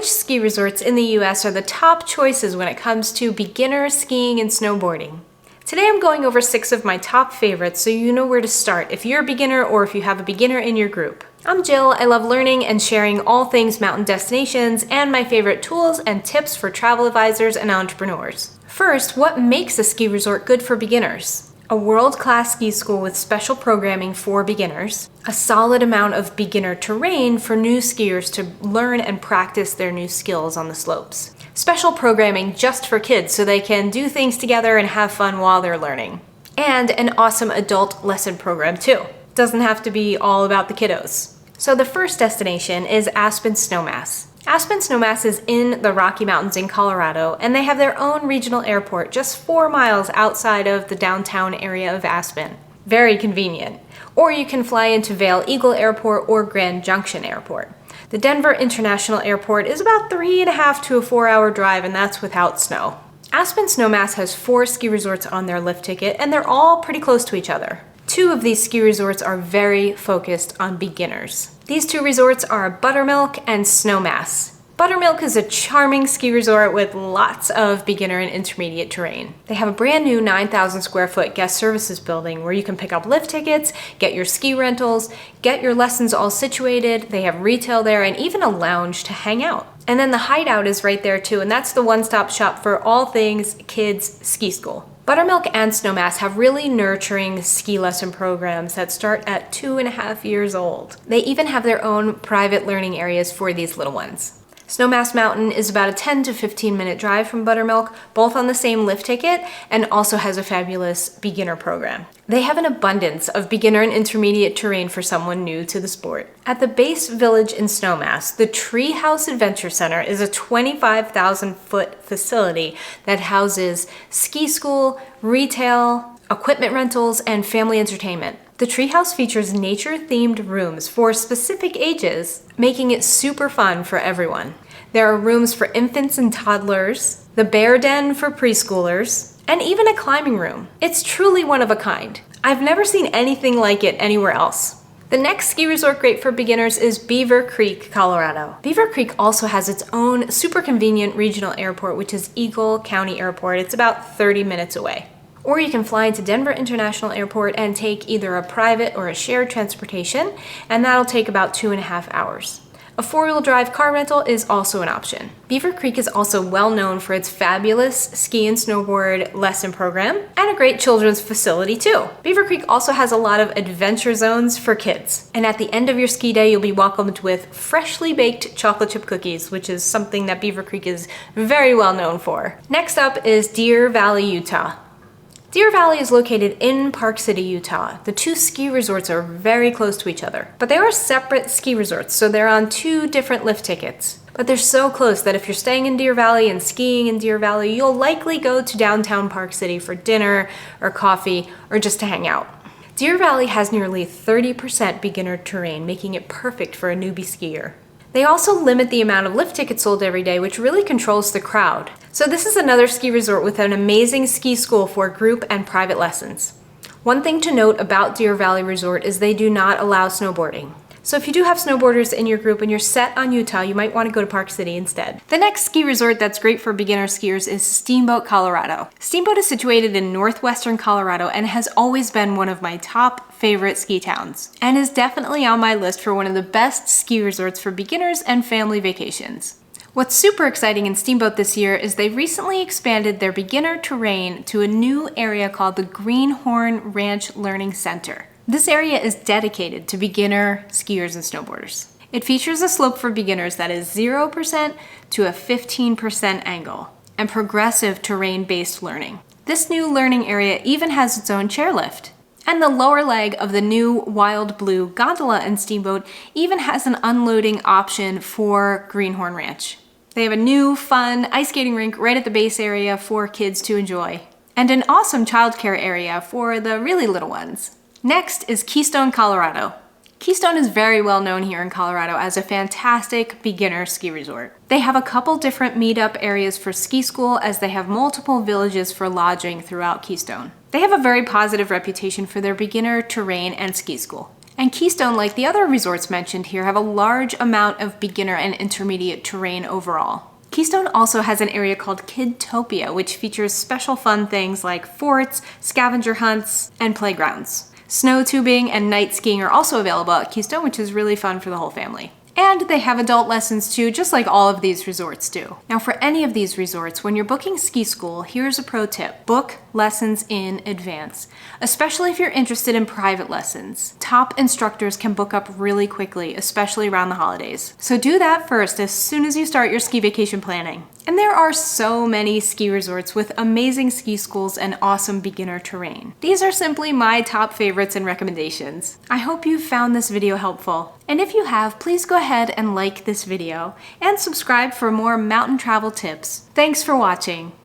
which ski resorts in the US are the top choices when it comes to beginner skiing and snowboarding? Today I'm going over 6 of my top favorites so you know where to start if you're a beginner or if you have a beginner in your group. I'm Jill. I love learning and sharing all things mountain destinations and my favorite tools and tips for travel advisors and entrepreneurs. First, what makes a ski resort good for beginners? A world-class ski school with special programming for beginners, a solid amount of beginner terrain for new skiers to learn and practice their new skills on the slopes, special programming just for kids so they can do things together and have fun while they're learning, and an awesome adult lesson program too. Doesn't have to be all about the kiddos. So the first destination is Aspen Snowmass. Aspen Snowmass is in the Rocky Mountains in Colorado, and they have their own regional airport just 4 miles outside of the downtown area of Aspen. Very convenient. Or you can fly into Vail Eagle Airport or Grand Junction Airport. The Denver International Airport is about 3.5 to a 4-hour drive, and that's without snow. Aspen Snowmass has 4 ski resorts on their lift ticket, and they're all pretty close to each other. 2 of these ski resorts are very focused on beginners. These 2 resorts are Buttermilk and Snowmass. Buttermilk is a charming ski resort with lots of beginner and intermediate terrain. They have a brand new 9,000 square foot guest services building where you can pick up lift tickets, get your ski rentals, get your lessons all situated. They have retail there and even a lounge to hang out. And then the Hideout is right there too, and that's the one-stop shop for all things kids ski school. Buttermilk and Snowmass have really nurturing ski lesson programs that start at 2.5 years old. They even have their own private learning areas for these little ones. Snowmass Mountain is about a 10 to 15 minute drive from Buttermilk, both on the same lift ticket, and also has a fabulous beginner program. They have an abundance of beginner and intermediate terrain for someone new to the sport. At the base village in Snowmass, the Treehouse Adventure Center is a 25,000 foot facility that houses ski school, retail, equipment rentals, and family entertainment. The treehouse features nature-themed rooms for specific ages, making it super fun for everyone. There are rooms for infants and toddlers, the bear den for preschoolers, and even a climbing room. It's truly one of a kind. I've never seen anything like it anywhere else. The next ski resort great for beginners is Beaver Creek, Colorado. Beaver Creek also has its own super convenient regional airport, which is Eagle County Airport. It's about 30 minutes away. Or you can fly into Denver International Airport and take either a private or a shared transportation, and that'll take about 2.5 hours. A 4-wheel drive car rental is also an option. Beaver Creek is also well known for its fabulous ski and snowboard lesson program and a great children's facility too. Beaver Creek also has a lot of adventure zones for kids. And at the end of your ski day, you'll be welcomed with freshly baked chocolate chip cookies, which is something that Beaver Creek is very well known for. Next up is Deer Valley, Utah. Deer Valley is located in Park City, Utah. The 2 ski resorts are very close to each other, but they are separate ski resorts, so they're on 2 different lift tickets. But they're so close that if you're staying in Deer Valley and skiing in Deer Valley, you'll likely go to downtown Park City for dinner or coffee or just to hang out. Deer Valley has nearly 30% beginner terrain, making it perfect for a newbie skier. They also limit the amount of lift tickets sold every day, which really controls the crowd. So this is another ski resort with an amazing ski school for group and private lessons. One thing to note about Deer Valley Resort is they do not allow snowboarding. So if you do have snowboarders in your group and you're set on Utah, you might want to go to Park City instead. The next ski resort that's great for beginner skiers is Steamboat, Colorado. Steamboat is situated in northwestern Colorado and has always been one of my top favorite ski towns, and is definitely on my list for one of the best ski resorts for beginners and family vacations. What's super exciting in Steamboat this year is they recently expanded their beginner terrain to a new area called the Greenhorn Ranch Learning Center. This area is dedicated to beginner skiers and snowboarders. It features a slope for beginners that is 0% to a 15% angle and progressive terrain-based learning. This new learning area even has its own chairlift. And the lower leg of the new Wild Blue gondola in Steamboat even has an unloading option for Greenhorn Ranch. They have a new, fun ice skating rink right at the base area for kids to enjoy, and an awesome childcare area for the really little ones. Next is Keystone, Colorado. Keystone is very well known here in Colorado as a fantastic beginner ski resort. They have a couple different meetup areas for ski school, as they have multiple villages for lodging throughout Keystone. They have a very positive reputation for their beginner terrain and ski school. And Keystone, like the other resorts mentioned here, have a large amount of beginner and intermediate terrain overall. Keystone also has an area called Kidtopia, which features special fun things like forts, scavenger hunts, and playgrounds. Snow tubing and night skiing are also available at Keystone, which is really fun for the whole family. And they have adult lessons too, just like all of these resorts do. Now for any of these resorts, when you're booking ski school, here's a pro tip. Book lessons in advance, especially if you're interested in private lessons. Top instructors can book up really quickly, especially around the holidays. So do that first as soon as you start your ski vacation planning. And there are so many ski resorts with amazing ski schools and awesome beginner terrain. These are simply my top favorites and recommendations. I hope you found this video helpful. And if you have, please go ahead and like this video and subscribe for more mountain travel tips. Thanks for watching.